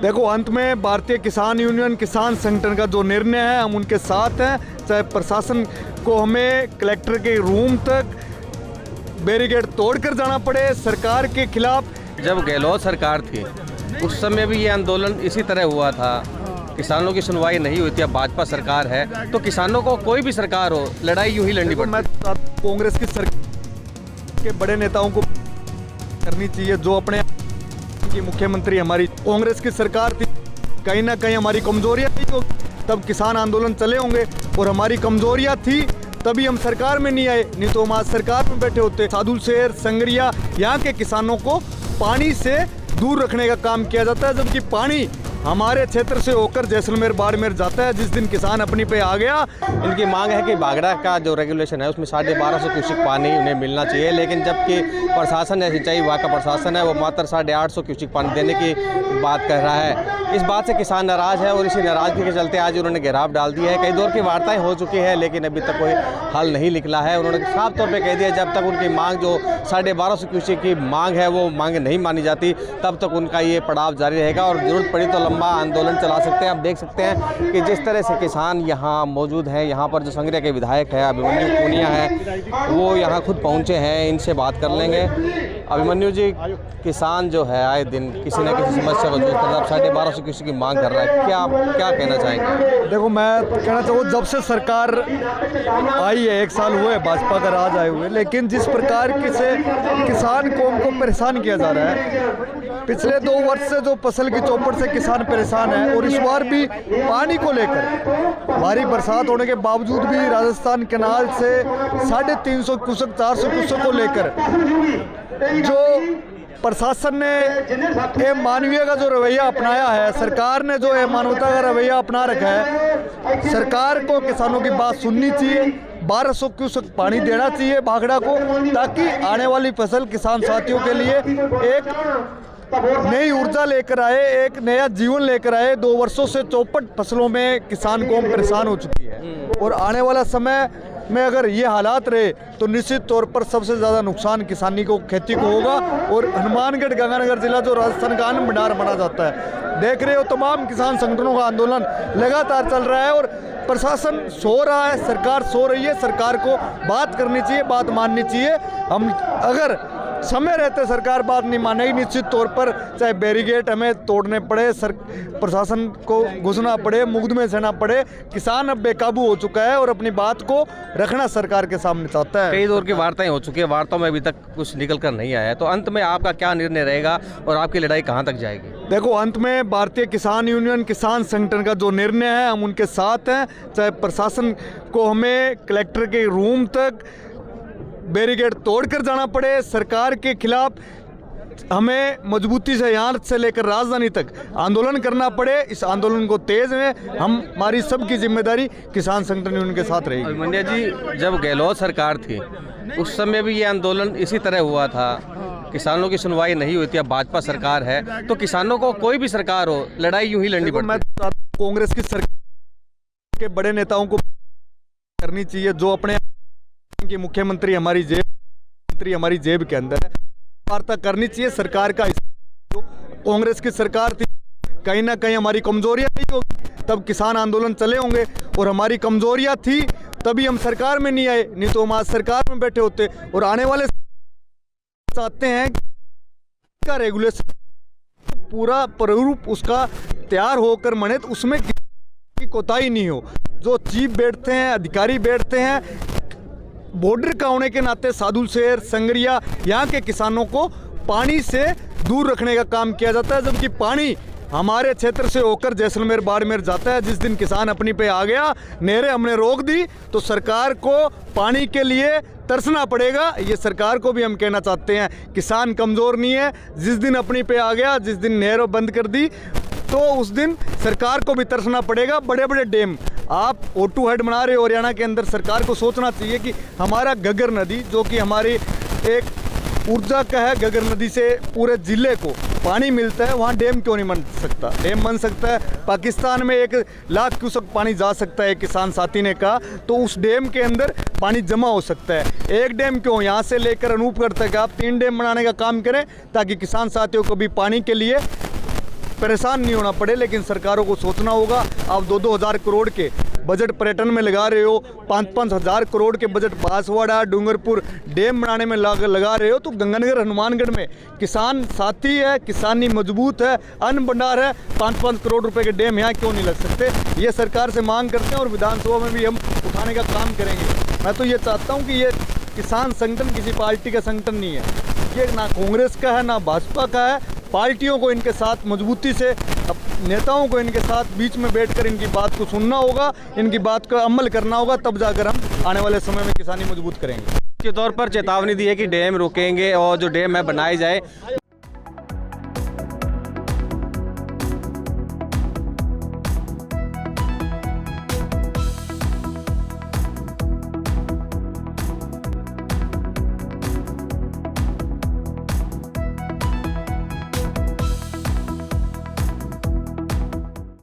देखो, अंत में भारतीय किसान यूनियन किसान संगठन का जो निर्णय है हम उनके साथ हैं। चाहे प्रशासन को हमें कलेक्टर के रूम तक बैरिकेड तोड़कर जाना पड़े सरकार के खिलाफ। जब गहलोत सरकार थी उस समय भी ये आंदोलन इसी तरह हुआ था, किसानों की सुनवाई नहीं हुई थी। अब भाजपा सरकार है तो किसानों को कोई भी सरकार हो लड़ाई यूं ही लड़नी पड़ती। मैं कांग्रेस की सरकार के बड़े नेताओं को करनी चाहिए जो अपने की मुख्यमंत्री हमारी कांग्रेस की सरकार थी, कहीं ना कहीं हमारी कमजोरियां थी तो तब किसान आंदोलन चले होंगे और हमारी कमजोरियां थी तभी हम सरकार में नहीं आए, नहीं तो हम आज सरकार में बैठे होते। साधु शेर संगरिया यहाँ के किसानों को पानी से दूर रखने का काम किया जाता है, जबकि पानी हमारे क्षेत्र से होकर जैसलमेर बाड़मेर जाता है। जिस दिन किसान अपनी पे आ गया, इनकी मांग है कि बागड़ा का जो रेगुलेशन है उसमें 1250 क्यूसेक पानी उन्हें मिलना चाहिए, लेकिन जबकि प्रशासन है, सिंचाई विभाग का प्रशासन है, वो मात्र 850 क्यूसेक पानी देने की बात कर रहा है। इस बात से किसान नाराज है और इसी नाराजगी के चलते आज उन्होंने घेराव डाल दिया है। कई दौर की वार्ताएं हो चुकी है लेकिन अभी तक कोई हल नहीं निकला है। उन्होंने साफ तौर पर कह दिया जब तक उनकी मांग जो 1250 क्यूसेक की मांग है वो मांग नहीं मानी जाती तब तक उनका ये पड़ाव जारी रहेगा और जरूरत पड़ी तो लंबा आंदोलन चला सकते हैं। आप देख सकते हैं कि जिस तरह से किसान यहाँ मौजूद हैं, यहाँ पर जो संगरिया के विधायक है अभिमन्यु पूनिया है वो यहाँ खुद पहुँचे हैं, इनसे बात कर लेंगे। अभिमन्यु जी, किसान जो है आए दिन किसी न किसी समस्या को जूझता है, 1250 क्यूसेक की मांग कर रहा है, क्या कहना चाहेंगे? देखो, मैं कहना चाहूँ जब से सरकार आई है 1 साल हुए भाजपा का राज आए हुए, लेकिन जिस प्रकार से किसान कौम को परेशान किया जा रहा है, पिछले 2 वर्ष से जो फसल की चौपट से किसान परेशान है और इस बार भी पानी को लेकर भारी बरसात होने के बावजूद भी राजस्थान कैनाल से 350 क्यूसेक 400 क्यूसेक को लेकर जो प्रशासन ने मानवीय का जो रवैया अपनाया है, सरकार ने जो मानवता का रवैया अपना रखा है, सरकार को किसानों की बात सुननी चाहिए। 1200 क्यूसेक पानी देना चाहिए बागड़ा को ताकि आने वाली फसल किसान साथियों के लिए एक नई ऊर्जा लेकर आए, एक नया जीवन लेकर आए। 2 वर्षों से चौपट फसलों में किसान कौम परेशान हो चुकी है और आने वाला समय में अगर ये हालात रहे तो निश्चित तौर पर सबसे ज़्यादा नुकसान किसानी को, खेती को होगा। और हनुमानगढ़ गंगानगर जिला जो राजस्थान का अन्न भंडार माना जाता है, देख रहे हो तमाम किसान संगठनों का आंदोलन लगातार चल रहा है और प्रशासन सो रहा है, सरकार सो रही है। सरकार को बात करनी चाहिए, बात माननी चाहिए। हम अगर समय रहते सरकार बात नहीं मानेगी, निश्चित तौर पर चाहे बैरिकेड हमें तोड़ने पड़े, प्रशासन को घुसना पड़े, मुग्ध में सहना पड़े, किसान अब बेकाबू हो चुका है और अपनी बात को रखना सरकार के सामने चाहता है। कई दौर की वार्ताएं हो चुकी है, वार्ताओं में अभी तक कुछ निकल कर नहीं आया है, तो अंत में आपका क्या निर्णय रहेगा और आपकी लड़ाई कहाँ तक जाएगी? देखो, अंत में भारतीय किसान यूनियन किसान संगठन का जो निर्णय है हम उनके साथ हैं। चाहे प्रशासन को हमें कलेक्टर के रूम तक बैरिकेड तोड़कर जाना पड़े सरकार के खिलाफ, हमें मजबूती से यहाँ से लेकर राजधानी तक आंदोलन करना पड़े। इस आंदोलन को तेज में हमारी सबकी जिम्मेदारी किसान संगठन यूनियन के साथ रहेगी। अभिमन्यु जी, जब गहलोत सरकार थी उस समय भी ये आंदोलन इसी तरह हुआ था, किसानों की सुनवाई नहीं हुई थी। अब भाजपा सरकार है तो किसानों को कोई भी सरकार हो लड़ाई यूं ही लड़नी पड़ती। मैं कांग्रेस की सरकार के बड़े नेताओं को करनी चाहिए जो अपने की मुख्यमंत्री हमारी जेब के अंदर है, वार्ता करनी चाहिए। सरकार का कांग्रेस की सरकार थी, कहीं ना कहीं हमारी कमजोरियां नहीं होगी तब किसान आंदोलन चले होंगे और हमारी कमजोरियां थी तभी हम सरकार में नहीं आए, नहीं तो हम आज सरकार में बैठे होते। और आने वाले चाहते हैं का रेगुलेशन पूरा प्रारूप उसका तैयार होकर बने तो उसमें की कोताही नहीं हो। जो चीफ बैठते हैं, अधिकारी बैठते हैं, बॉर्डर का होने के नाते साधु शेर संगरिया यहाँ के किसानों को पानी से दूर रखने का काम किया जाता है, जबकि पानी हमारे क्षेत्र से होकर जैसलमेर बाड़मेर जाता है। जिस दिन किसान अपनी पे आ गया, नहरें हमने रोक दी तो सरकार को पानी के लिए तरसना पड़ेगा। ये सरकार को भी हम कहना चाहते हैं, किसान कमज़ोर नहीं है। जिस दिन अपनी पे आ गया, जिस दिन नहरें बंद कर दी तो उस दिन सरकार को भी तरसना पड़ेगा। बड़े बड़े डैम आप O2 हेड बना रहे हो हरियाणा के अंदर, सरकार को सोचना चाहिए कि हमारा घग्गर नदी जो कि हमारी एक ऊर्जा का है, घग्गर नदी से पूरे ज़िले को पानी मिलता है, वहाँ डैम क्यों नहीं बन सकता? डैम बन सकता है। पाकिस्तान में 1 लाख क्यूसेक पानी जा सकता है, किसान साथी ने कहा, तो उस डैम के अंदर पानी जमा हो सकता है। एक डैम क्यों, यहाँ से लेकर अनूपगढ़ तक आप 3 डैम बनाने का काम करें ताकि किसान साथियों को भी पानी के लिए परेशान नहीं होना पड़े, लेकिन सरकारों को सोचना होगा। आप 2-2 हज़ार करोड़ के बजट पर्यटन में लगा रहे हो, 5-5 हज़ार करोड़ के बजट बांसवाड़ा डूंगरपुर डैम बनाने में लगा रहे हो, तो गंगानगर हनुमानगढ़ में किसान साथी है, किसानी मजबूत है, अन्न भंडार है, 5-5 करोड़ रुपए के डैम यहाँ क्यों नहीं लग सकते? ये सरकार से मांग करते हैं और विधानसभा में भी हम उठाने का काम करेंगे। मैं तो ये चाहता हूँ कि ये किसान संगठन किसी पार्टी का संगठन नहीं है, ये ना कांग्रेस का है ना भाजपा का है। पार्टियों को इनके साथ मजबूती से, नेताओं को इनके साथ बीच में बैठकर इनकी बात को सुनना होगा, इनकी बात का अमल करना होगा, तब जाकर हम आने वाले समय में किसानी मजबूत करेंगे। के तौर पर चेतावनी दी है कि डैम रोकेंगे और जो डैम है बनाई जाए,